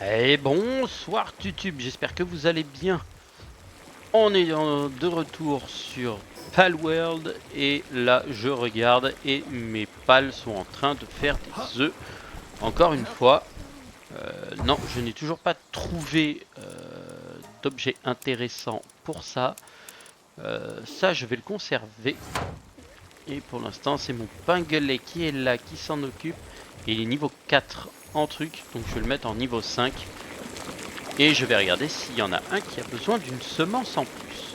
Et bonsoir YouTube, j'espère que vous allez bien. On est de retour sur Palworld et là je regarde et mes pals sont en train de faire des œufs. Encore une fois, non, je n'ai toujours pas trouvé d'objet intéressant pour ça. Ça je vais le conserver. Et pour l'instant c'est mon pinglet qui est là, qui s'en occupe. Et il est niveau 4 en truc, donc je vais le mettre en niveau 5. Et je vais regarder s'il y en a un qui a besoin d'une semence en plus.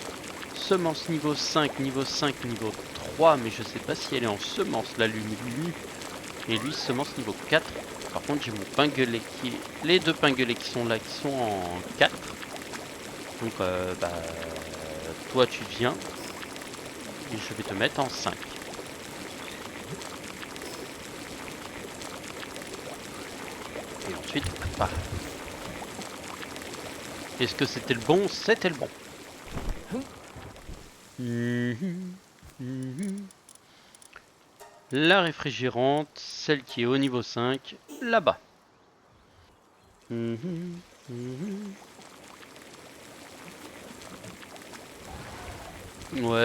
Semence niveau 5, niveau 5, niveau 3, mais je sais pas si elle est en semence, la lune. Et lui, semence niveau 4. Par contre, j'ai mon pinglet qui est... Les deux pinguelets qui sont là, qui sont en 4. Donc, toi tu viens. Et je vais te mettre en 5. Et ensuite, bah. Est-ce que c'était le bon? C'était le bon. La réfrigérante, celle qui est au niveau 5, là-bas. Ouais,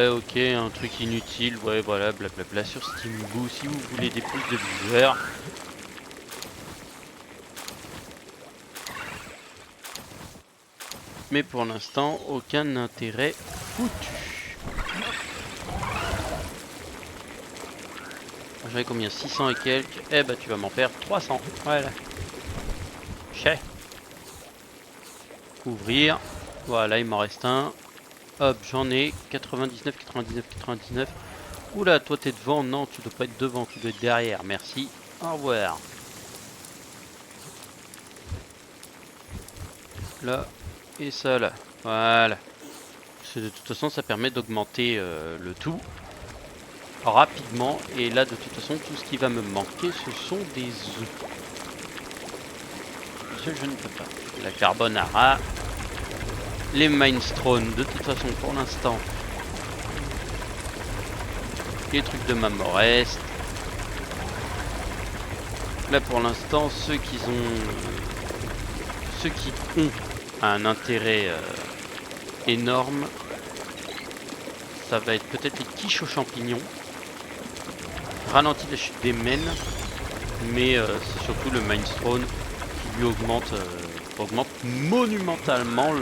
ok, un truc inutile, ouais, voilà, blablabla sur Steamboo si vous voulez des plus de viewers. Mais pour l'instant, aucun intérêt foutu. J'avais combien? 600 et quelques. Eh bah tu vas m'en faire 300. Voilà. Chez. Ouvrir. Voilà, il m'en reste un. Hop, j'en ai 99, 99, 99. Oula, toi t'es devant. Non, tu dois pas être devant, tu dois être derrière. Merci. Au revoir. Là. Et ça là. Voilà. De toute façon, ça permet d'augmenter le tout rapidement. Et là, de toute façon, tout ce qui va me manquer, ce sont des œufs. Ce je ne peux pas. La carbonara. Les Mindstone, de toute façon, pour l'instant. Les trucs de Mamorest. Là, pour l'instant, ceux qui ont un intérêt énorme, ça va être peut-être les quiches aux champignons. Ralentit la chute des mènes, mais c'est surtout le Mindstone qui lui augmente monumentalement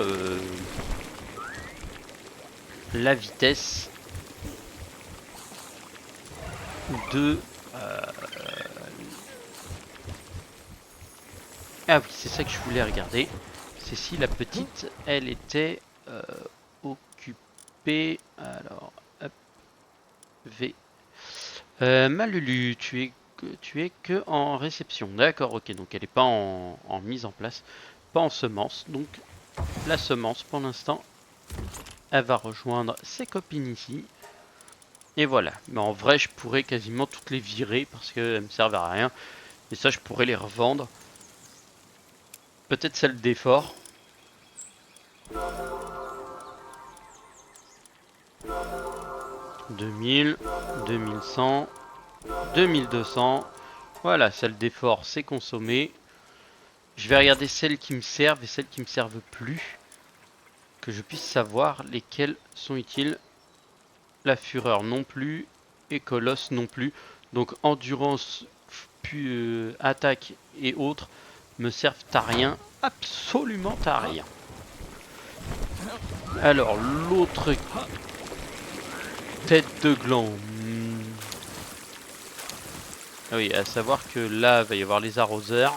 la vitesse de... Ah oui, c'est ça que je voulais regarder. C'est si la petite, elle était occupée. Alors, hop, V. Malulu, tu es que en réception. D'accord, ok, donc elle n'est pas en mise en place, pas en semence. Donc la semence, pour l'instant, elle va rejoindre ses copines ici. Et voilà. Mais en vrai, je pourrais quasiment toutes les virer parce qu'elles me servent à rien. Et ça, je pourrais les revendre. Peut-être celle d'effort. 2000, 2100, 2200. Voilà, celle d'effort, c'est consommé. Je vais regarder celles qui me servent et celles qui me servent plus. Que je puisse savoir lesquelles sont utiles. La fureur non plus. Et colosse non plus. Donc endurance, puis attaque et autres me servent à rien. Absolument à rien. Alors l'autre tête de gland. Ah oui, à savoir que là, il va y avoir les arroseurs.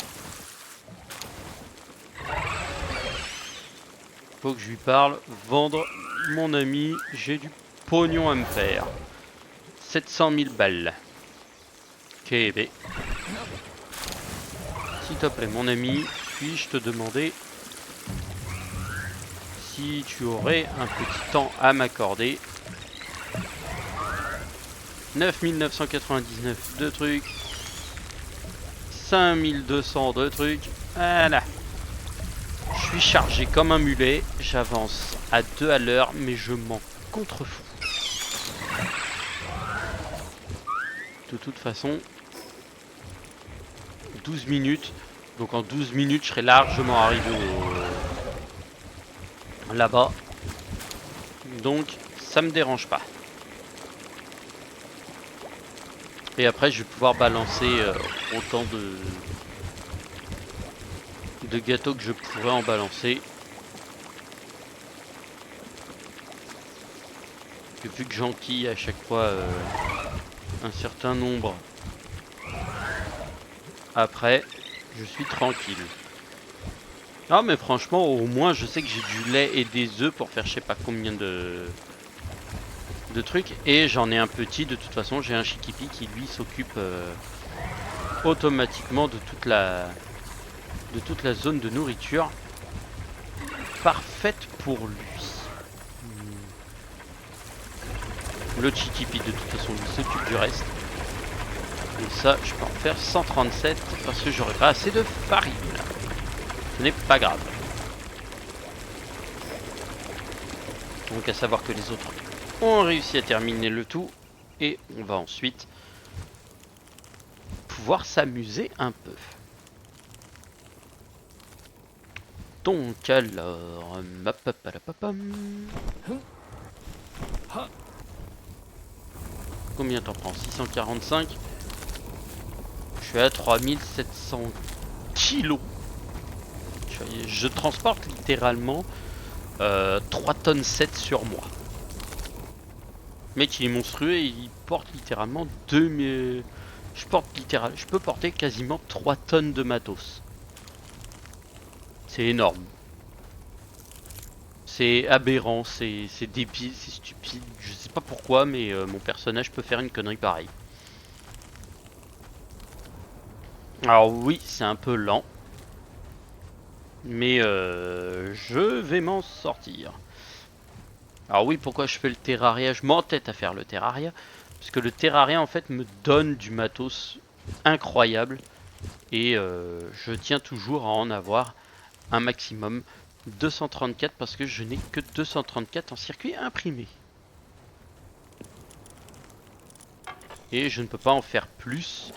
Faut que je lui parle. Vendre mon ami, j'ai du pognon à me faire. 700 000 balles. Ok, bé. S'il te plaît, mon ami, puis-je te demander si tu aurais un petit temps à m'accorder? 9999 de trucs. 5200 de trucs. Voilà. Je suis chargé comme un mulet. J'avance à 2 à l'heure, mais je m'en contrefous. De toute façon, 12 minutes. Donc en 12 minutes, je serai largement arrivé là-bas. Donc ça me dérange pas. Et après, je vais pouvoir balancer autant de gâteaux que je pourrais en balancer. Et vu que j'enquille à chaque fois un certain nombre, après, je suis tranquille. Ah mais franchement, au moins je sais que j'ai du lait et des œufs pour faire je sais pas combien de trucs. Et j'en ai un petit, de toute façon j'ai un Chikipi qui lui s'occupe automatiquement de toute la zone de nourriture. Parfaite pour lui. Le Chikipi de toute façon lui s'occupe du reste. Et ça je peux en faire 137 parce que j'aurai pas assez de farine. Ce n'est pas grave. Donc à savoir que les autres ont réussi à terminer le tout. Et on va ensuite pouvoir s'amuser un peu. Donc alors... Combien t'en prends? 645. Je suis à 3700 kilos. Je transporte littéralement 3 tonnes 7 sur moi. Le mec il est monstrueux et il porte littéralement je peux porter quasiment 3 tonnes de matos. C'est énorme. C'est aberrant, c'est débile, c'est stupide. Je sais pas pourquoi, mais mon personnage peut faire une connerie pareille. Alors oui, c'est un peu lent. Mais je vais m'en sortir. Alors oui, pourquoi je fais le terraria? Je m'entête à faire le terraria. Parce que le terraria en fait me donne du matos incroyable. Et je tiens toujours à en avoir un maximum. 234 parce que je n'ai que 234 en circuit imprimé. Et je ne peux pas en faire plus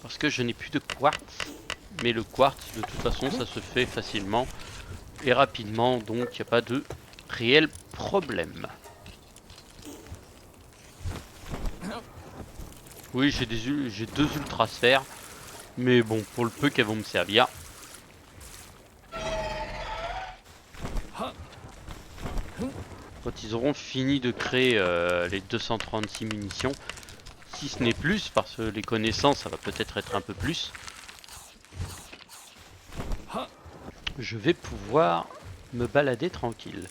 parce que je n'ai plus de quartz. Mais le quartz de toute façon ça se fait facilement et rapidement, donc il n'y a pas de réel problème. Oui, j'ai 2 ultrasphères, mais bon, pour le peu qu'elles vont me servir. Quand ils auront fini de créer les 236 munitions, si ce n'est plus, parce que les connaissances ça va peut-être être un peu plus, je vais pouvoir me balader tranquille.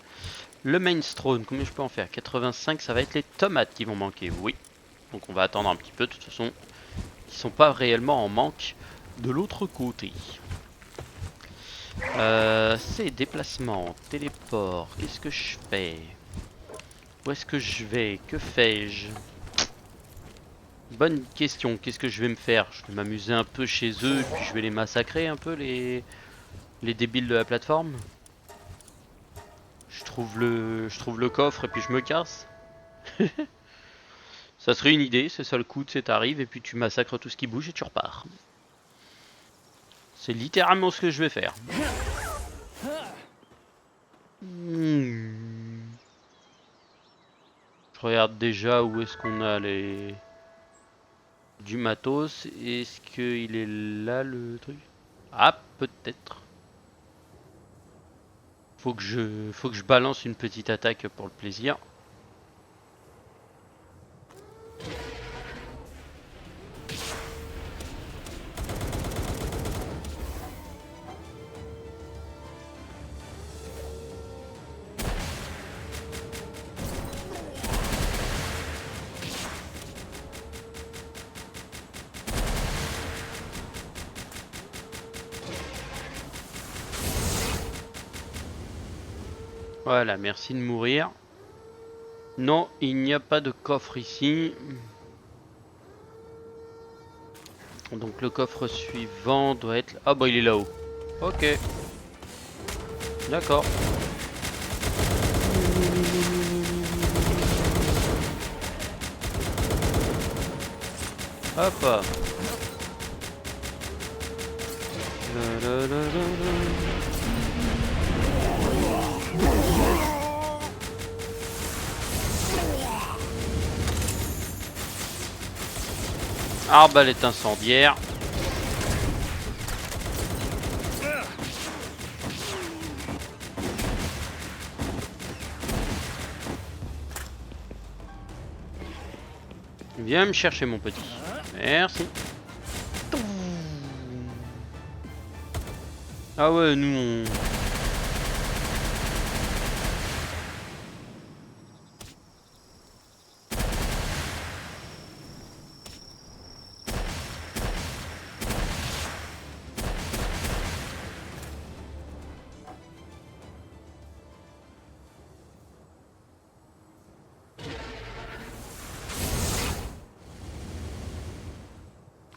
Le Mainstone, combien je peux en faire? 85, ça va être les tomates qui vont manquer, oui. Donc on va attendre un petit peu, de toute façon, ils sont pas réellement en manque de l'autre côté. C'est déplacement, téléport, qu'est-ce que je fais? Où est-ce que je vais? Que fais-je? Bonne question, qu'est-ce que je vais me faire? Je vais m'amuser un peu chez eux, puis je vais les massacrer un peu, les débiles de la plateforme. Je trouve le coffre et puis je me casse. Ça serait une idée, c'est ça le coup, tu t'arrives et puis tu massacres tout ce qui bouge et tu repars. C'est littéralement ce que je vais faire. Je regarde déjà où est-ce qu'on a du matos. Est-ce qu'il est là le truc? Ah, peut-être. Faut que je balance une petite attaque pour le plaisir. Voilà, merci de mourir. Non, il n'y a pas de coffre ici. Donc le coffre suivant doit être... Ah bah il est là-haut. Ok. D'accord. Hop. La, la, la, la, la. Arbalète incendiaire. Viens me chercher mon petit. Merci. Ah ouais, nous on...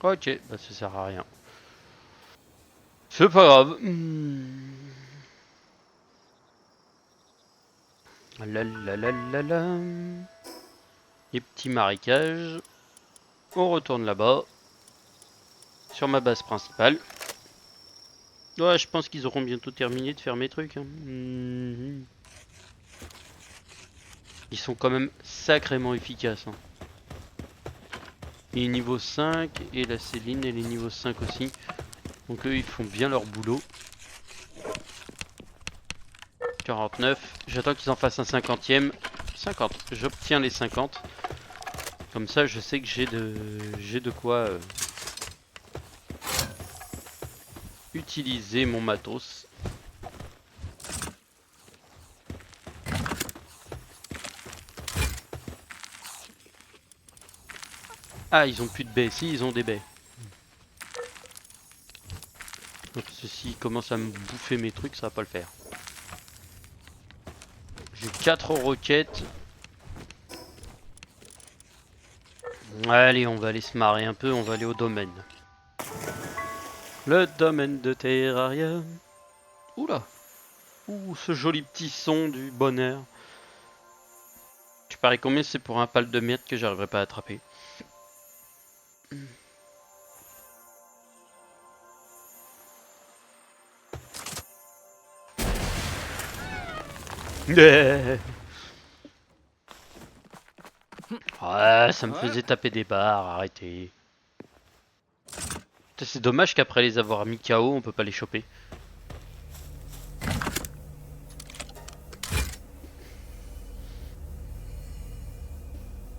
Ok, bah ça sert à rien. C'est pas grave. La la la la la. Les petits marécages. On retourne là-bas. Sur ma base principale. Ouais, je pense qu'ils auront bientôt terminé de faire mes trucs. Hein. Ils sont quand même sacrément efficaces. Hein. Il est niveau 5 et la Céline elle est niveau 5 aussi. Donc eux ils font bien leur boulot. 49. J'attends qu'ils en fassent un 50e. 50. J'obtiens les 50. Comme ça je sais que j'ai de quoi utiliser mon matos. Ah, ils ont plus de baies. Si, ils ont des baies. Donc ceci commence à me bouffer mes trucs, ça va pas le faire. J'ai 4 roquettes. Allez, on va aller se marrer un peu, on va aller au domaine. Le domaine de Terraria. Oula. Ouh, ce joli petit son du bonheur. Tu paries combien c'est pour un pal de merde que j'arriverai pas à attraper? Ouais, ça me faisait taper des barres, arrêtez. C'est dommage qu'après les avoir mis KO, on peut pas les choper.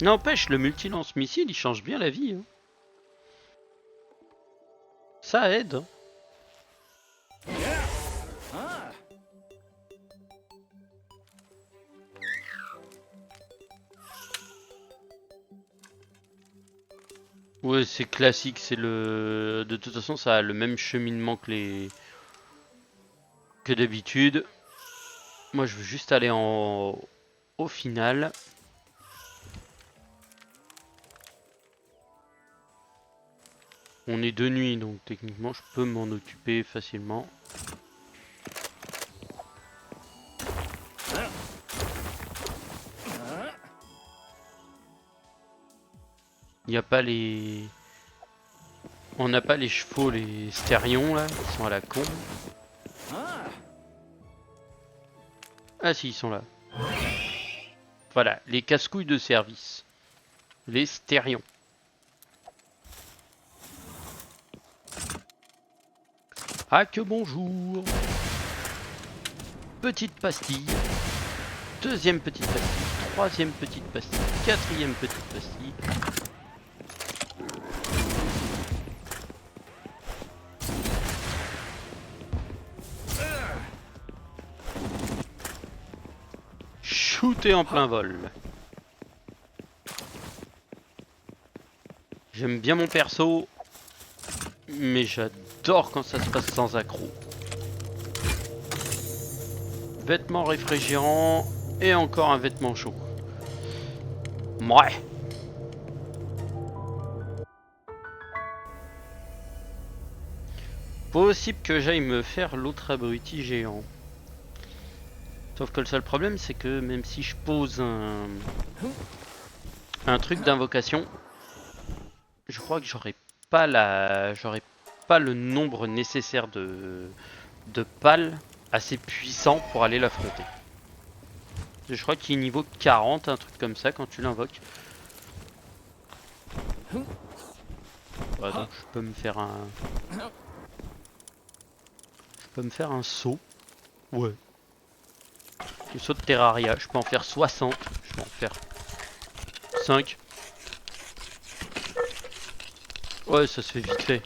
N'empêche, le multi-lance-missile, il change bien la vie. Hein. Ça aide. Hein. Ouais, c'est classique, c'est le... De toute façon, ça a le même cheminement que les... que d'habitude. Moi, je veux juste aller en... au final. On est de nuit, donc techniquement, je peux m'en occuper facilement. Il n'y a pas les... On n'a pas les chevaux, les stérions, là, qui sont à la con. Ah si, ils sont là. Voilà, les casse-couilles de service. Les stérions. Ah que bonjour. Petite pastille. Deuxième petite pastille. Troisième petite pastille. Quatrième petite pastille. Shooter en plein vol. J'aime bien mon perso. Mais j'adore quand ça se passe sans accroc. Vêtements réfrigérants et encore un vêtement chaud. Ouais. Possible que j'aille me faire l'autre abruti géant. Sauf que le seul problème c'est que même si je pose un truc d'invocation, je crois que j'aurais pas le nombre nécessaire de pales assez puissant pour aller l'affronter. Je crois qu'il est niveau 40, un truc comme ça quand tu l'invoques. Ouais, donc je peux me faire un... Je peux me faire un saut. Ouais. Le saut de Terraria, je peux en faire 60. Je peux en faire 5. Ouais, ça se fait vite fait.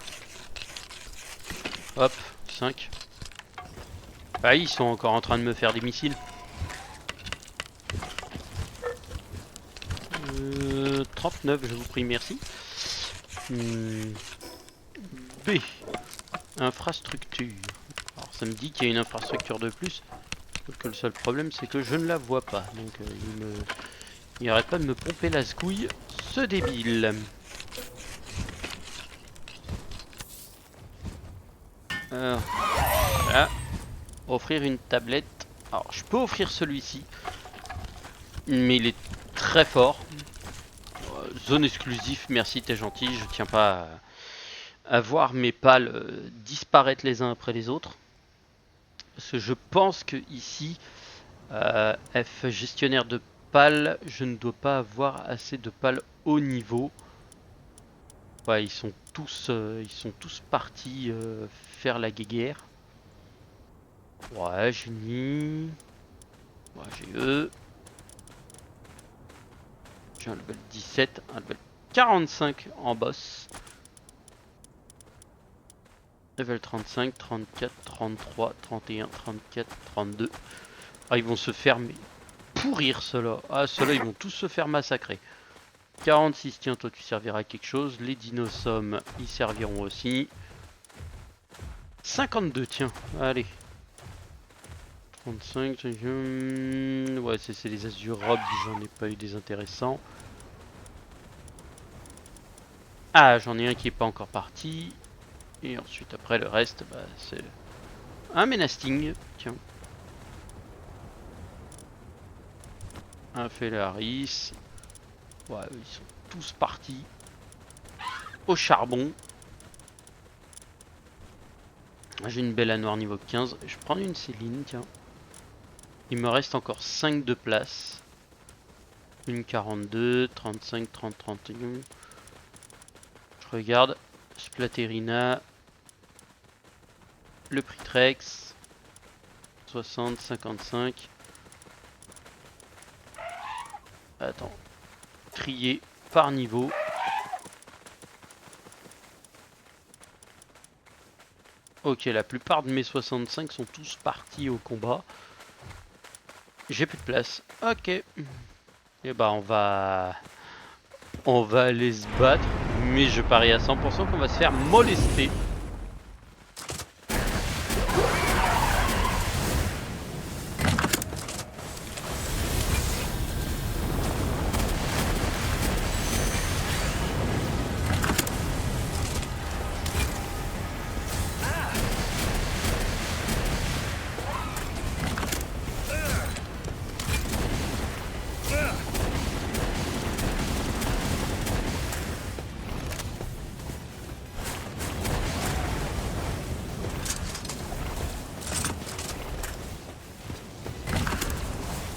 Hop, 5. Ah, ils sont encore en train de me faire des missiles. 39, je vous prie, merci. B. Infrastructure. Alors ça me dit qu'il y a une infrastructure de plus. Sauf que le seul problème c'est que je ne la vois pas. Donc il arrête pas de me pomper la scouille, ce débile. Alors, voilà. Offrir une tablette. Alors je peux offrir celui-ci. Mais il est très fort. Zone exclusive, merci, t'es gentil. Je tiens pas à voir mes pales disparaître les uns après les autres. Parce que je pense que ici, F gestionnaire de pales, je ne dois pas avoir assez de pales haut niveau. Ouais, ils sont tous partis faire la guéguerre. Ouais, génie. Ouais, j'ai eux. J'ai un level 17, un level 45 en boss. Level 35, 34, 33, 31, 34, 32. Ah, ils vont se faire pourrir ceux-là. Ah, ceux-là, ils vont tous se faire massacrer. 46, tiens, toi tu serviras à quelque chose. Les dinosaures, ils serviront aussi. 52, tiens, allez. 35, ouais, c'est les Azurobes, j'en ai pas eu des intéressants. Ah, j'en ai un qui est pas encore parti. Et ensuite, après, le reste, bah, c'est un Menasting, tiens. Un Felaris. Ouais, ils sont tous partis au charbon. J'ai une belle à noire niveau 15. Je prends une Céline, tiens. Il me reste encore 5 de place. Une 42, 35, 30, 31. Je regarde. Splaterina. Le Pritrex. 60, 55. Attends. Trier par niveau. Ok, la plupart de mes 65 sont tous partis au combat. J'ai plus de place. Ok. Et bah on va aller se battre. Mais je parie à 100% qu'on va se faire molester.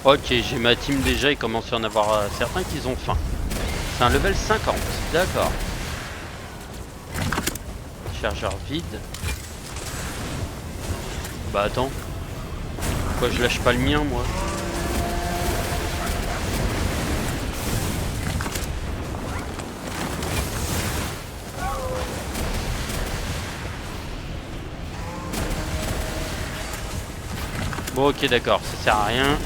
Ok, j'ai ma team déjà, il commence à en avoir certains qui ont faim. C'est un level 50, d'accord. Chargeur vide. Bah attends. Pourquoi je lâche pas le mien moi? Bon ok d'accord, ça sert à rien.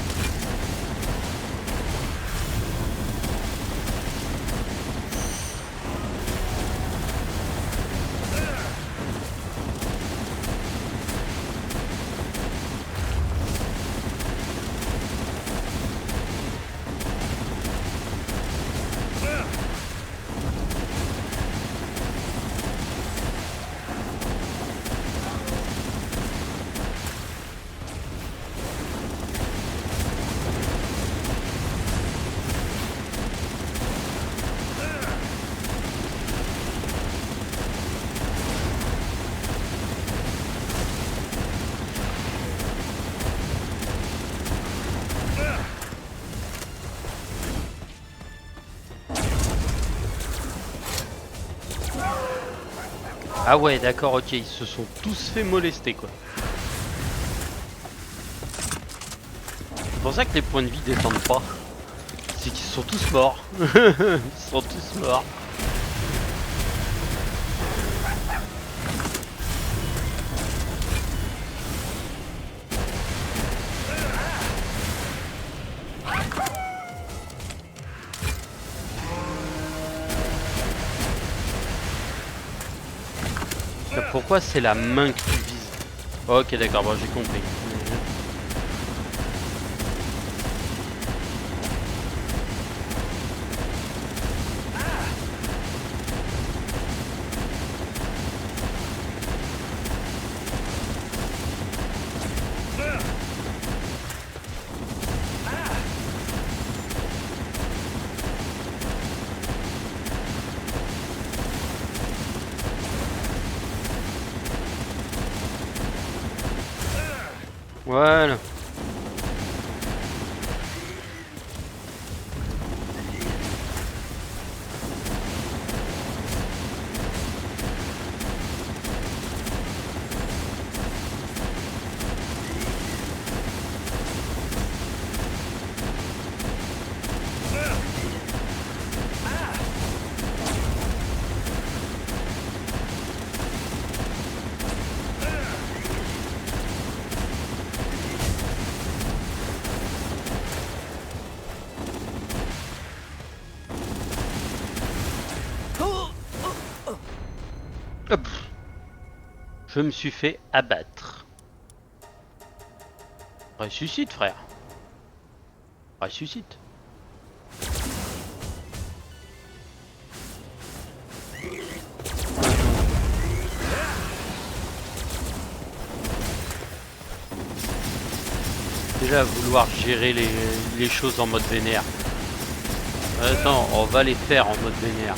Ah ouais, d'accord, ok, ils se sont tous fait molester, quoi. C'est pour ça que les points de vie descendent pas. C'est qu'ils sont tous morts. Ils sont tous morts. Pourquoi c'est la main que tu vises? Ok, d'accord, bon, j'ai compris. Voilà. Hop. Je me suis fait abattre. Ressuscite, frère. Ressuscite. Déjà vouloir gérer les choses en mode vénère. Attends, on va les faire en mode vénère.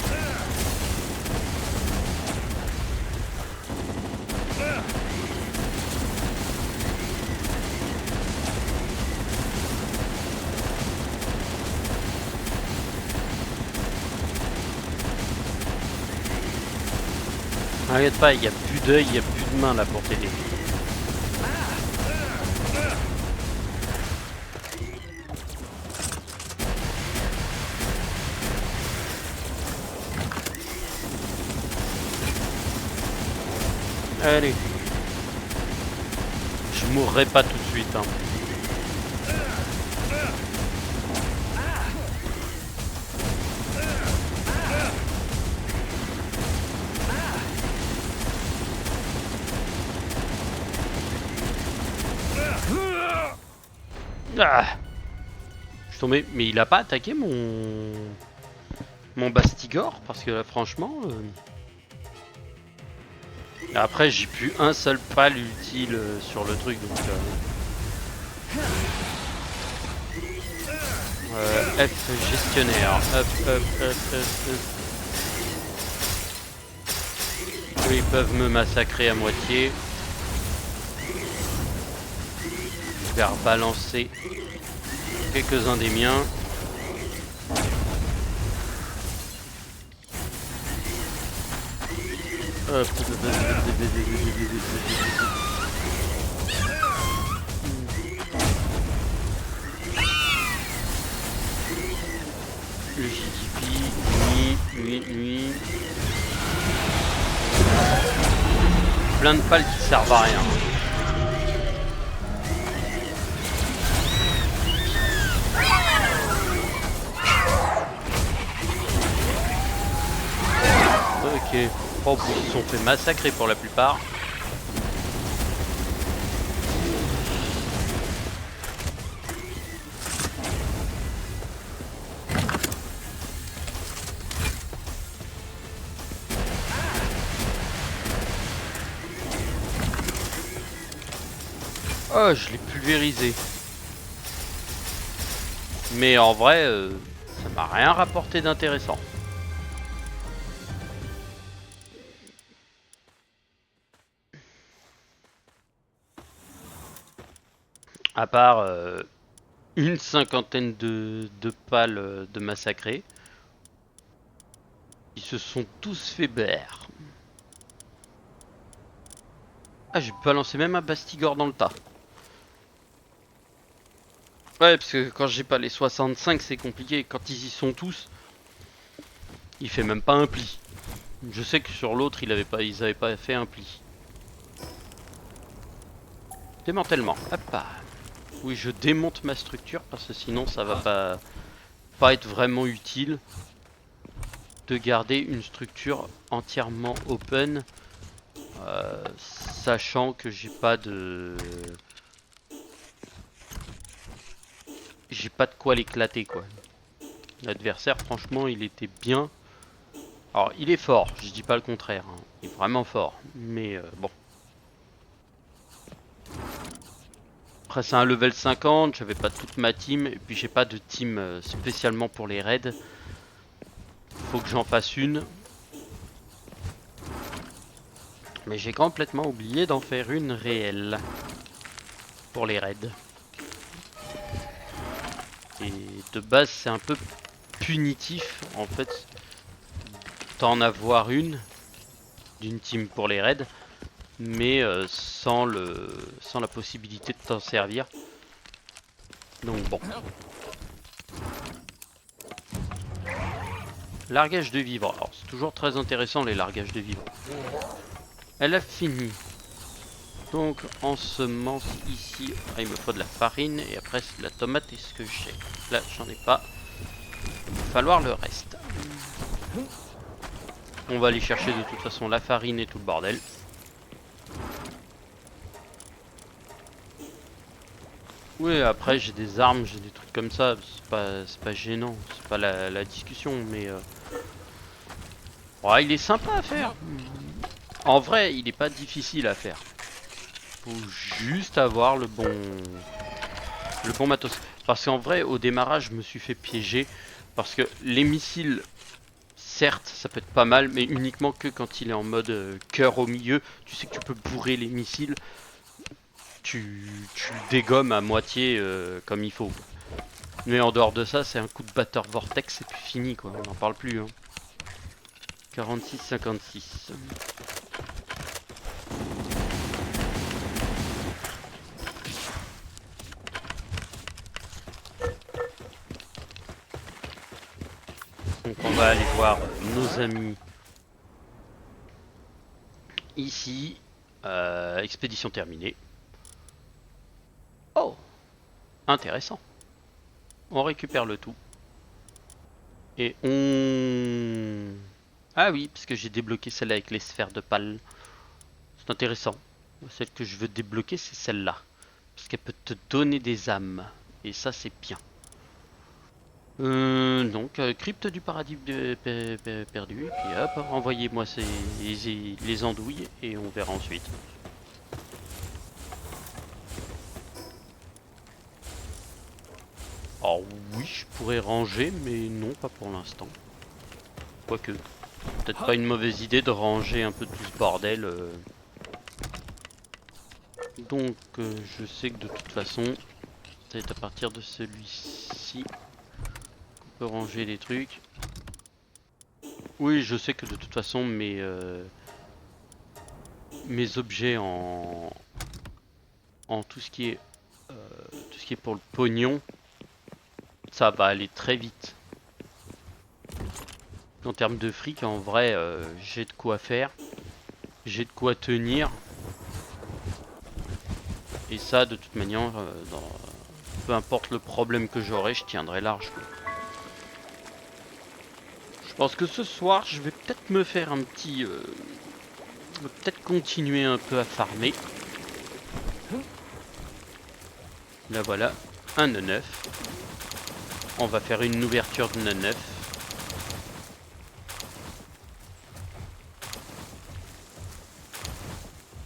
T'inquiète pas, il n'y a plus d'œil, il n'y a plus de main là pour t'aider. Allez. Je mourrai pas tout de suite. Hein. Ah, je suis tombé, mais il a pas attaqué mon Bastigor parce que là, franchement. Après, j'ai plus un seul pal utile sur le truc donc. F gestionnaire. Hop, hop, hop, hop, hop. Eux, ils peuvent me massacrer à moitié. Je vais rebalancer quelques-uns des miens. Hop. Le GDP, nuit. Plein de pales qui servent à rien. Ok. Oh, ils se sont fait massacrer pour la plupart. Oh, je l'ai pulvérisé. Mais en vrai, ça m'a rien rapporté d'intéressant. À part une cinquantaine de pales de massacrés. Ils se sont tous fait baire. Ah, j'ai balancé même un Bastigor dans le tas. Ouais, parce que quand j'ai pas les 65, c'est compliqué. Quand ils y sont tous, il fait même pas un pli. Je sais que sur l'autre, ils avaient pas fait un pli. Démantèlement. Hop. Oui, je démonte ma structure parce que sinon ça va pas être vraiment utile de garder une structure entièrement open, sachant que j'ai pas de quoi l'éclater quoi. L'adversaire, franchement, il était bien. Alors, il est fort, je dis pas le contraire. Hein. Il est vraiment fort, mais bon. Après, c'est un level 50, j'avais pas toute ma team, et puis j'ai pas de team spécialement pour les raids. Faut que j'en fasse une. Mais j'ai complètement oublié d'en faire une réelle pour les raids. Et de base, c'est un peu punitif en fait d'en avoir une d'une team pour les raids, mais sans la possibilité de t'en servir. Donc bon. Largage de vivres. Alors c'est toujours très intéressant les largages de vivres. Elle a fini. Donc en semence ici, ah, il me faut de la farine et après c'est de la tomate et ce que j'ai. Là j'en ai pas. Il va falloir le reste. On va aller chercher de toute façon la farine et tout le bordel. Oui, après j'ai des armes, j'ai des trucs comme ça, c'est pas gênant, c'est pas la discussion, mais ouais, il est sympa à faire. En vrai, il est pas difficile à faire. Faut juste avoir le bon matos. Parce qu'en vrai, au démarrage, je me suis fait piéger parce que les missiles, certes, ça peut être pas mal, mais uniquement que quand il est en mode cœur au milieu. Tu sais que tu peux bourrer les missiles, tu le dégommes à moitié comme il faut. Mais en dehors de ça, c'est un coup de batteur vortex et puis fini quoi, on n'en parle plus. Hein. 46-56. Donc on va aller voir nos amis ici. Expédition terminée. Oh, intéressant. On récupère le tout. Et on... Ah oui, parce que j'ai débloqué celle avec les sphères de pal. C'est intéressant. Celle que je veux débloquer, c'est celle-là. Parce qu'elle peut te donner des âmes. Et ça, c'est bien. Donc, crypte du paradis perdu. Et puis hop, envoyez-moi les andouilles et on verra ensuite. Alors oui, je pourrais ranger, mais non, pas pour l'instant. Quoique, peut-être pas une mauvaise idée de ranger un peu tout ce bordel. Donc, je sais que de toute façon, c'est à partir de celui-ci qu'on peut ranger les trucs. Oui, je sais que de toute façon, mes objets en tout ce qui est pour le pognon, ça va aller très vite. En termes de fric, en vrai, j'ai de quoi faire, j'ai de quoi tenir. Et ça, de toute manière, peu importe le problème que j'aurai, je tiendrai large. Quoi. Je pense que ce soir, je vais peut-être me faire un petit... peut-être continuer un peu à farmer. Là voilà, un 9. On va faire une ouverture de 9.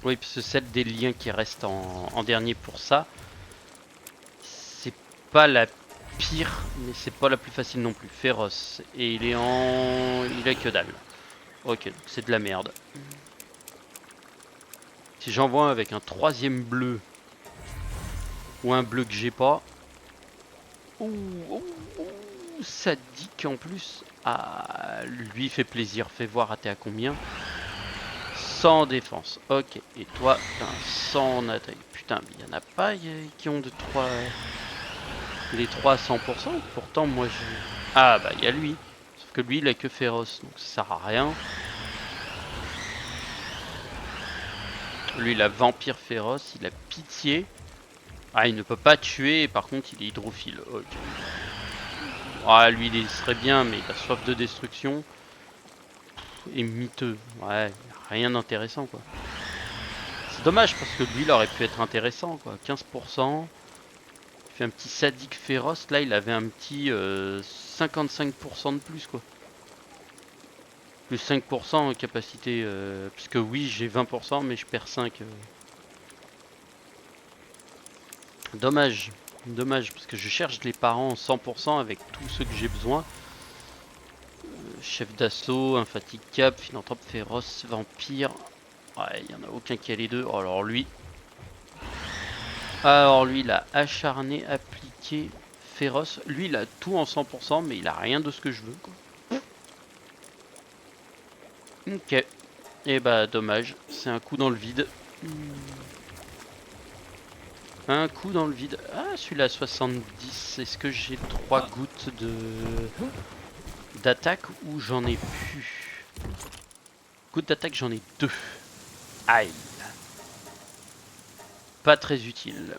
Oui, parce que celle des liens qui reste en dernier pour ça, c'est pas la pire, mais c'est pas la plus facile non plus. Féroce. Et il est en... il a que dalle. Ok, c'est de la merde. Si j'envoie avec un troisième bleu, ou un bleu que j'ai pas, ça dit qu'en plus, ah, lui fait plaisir. Fais voir à t'es à combien. 100 en défense. Ok. Et toi, t'as un 100 en attaque. Putain, mais il y en a pas qui ont de 3... Les 3 à 100%. Pourtant, moi, je... Ah, bah, il y a lui. Sauf que lui, il a que féroce. Donc, ça sert à rien. Lui, il a vampire féroce. Il a pitié. Ah, il ne peut pas tuer. Par contre, il est hydrophile. Ok. Ah, lui, il serait bien, mais il a soif de destruction. Et miteux. Ouais, rien d'intéressant, quoi. C'est dommage, parce que lui, il aurait pu être intéressant, quoi. 15%. Il fait un petit sadique féroce. Là, il avait un petit 55% de plus, quoi. Plus 5% en capacité. Puisque oui, j'ai 20%, mais je perds 5. Dommage. Dommage, parce que je cherche les parents en 100% avec tous ceux que j'ai besoin. Chef d'assaut, infatigable, philanthrope féroce, vampire. Ouais, il n'y en a aucun qui a les deux. Oh, alors lui. Alors lui, il a acharné, appliqué, féroce. Lui, il a tout en 100%, mais il a rien de ce que je veux, quoi. Ok. Et bah, dommage. C'est un coup dans le vide. Un coup dans le vide. Ah, celui-là, 70. Est-ce que j'ai 3 gouttes de d'attaque ou j'en ai plus? Gouttes d'attaque, j'en ai 2. Aïe. Pas très utile.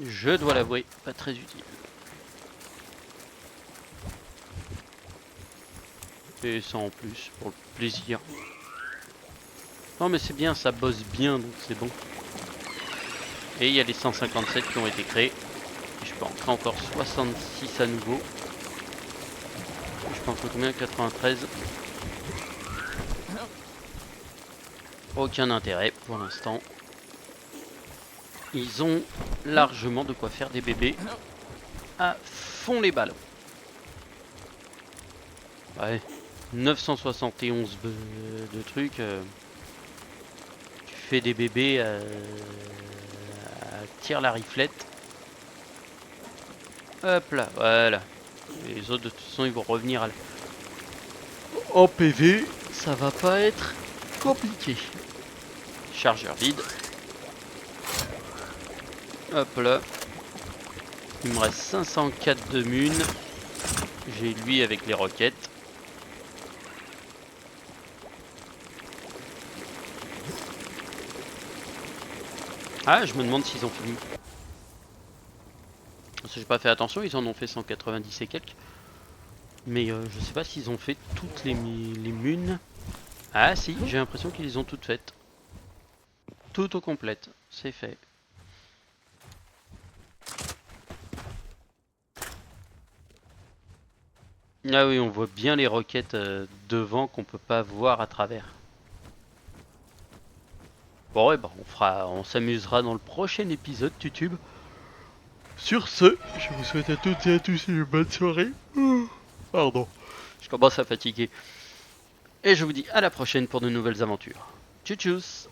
Je dois l'avouer, pas très utile. Et ça en plus, pour le plaisir. Non mais c'est bien, ça bosse bien, donc c'est bon. Et il y a les 157 qui ont été créés. Et je peux en créer encore 66 à nouveau. Et je peux en créer combien? 93. Aucun intérêt pour l'instant. Ils ont largement de quoi faire des bébés à fond les ballons. Ouais, 971 de trucs. Tu fais des bébés à tire la riflette. Hop là, voilà. Les autres de toute façon ils vont revenir en PV. Ça va pas être compliqué. Chargeur vide. Hop là. Il me reste 504 de mun. J'ai lui avec les roquettes. Ah, je me demande s'ils ont fini. Parce que j'ai pas fait attention, ils en ont fait 190 et quelques. Mais je sais pas s'ils ont fait toutes les munes. Ah si, j'ai l'impression qu'ils les ont toutes faites. Tout au complète, c'est fait. Ah oui, on voit bien les roquettes devant qu'on peut pas voir à travers. Bon ouais, bah on s'amusera dans le prochain épisode YouTube. Sur ce, je vous souhaite à toutes et à tous une bonne soirée. Pardon, je commence à fatiguer. Et je vous dis à la prochaine pour de nouvelles aventures. Tchuss tchuss.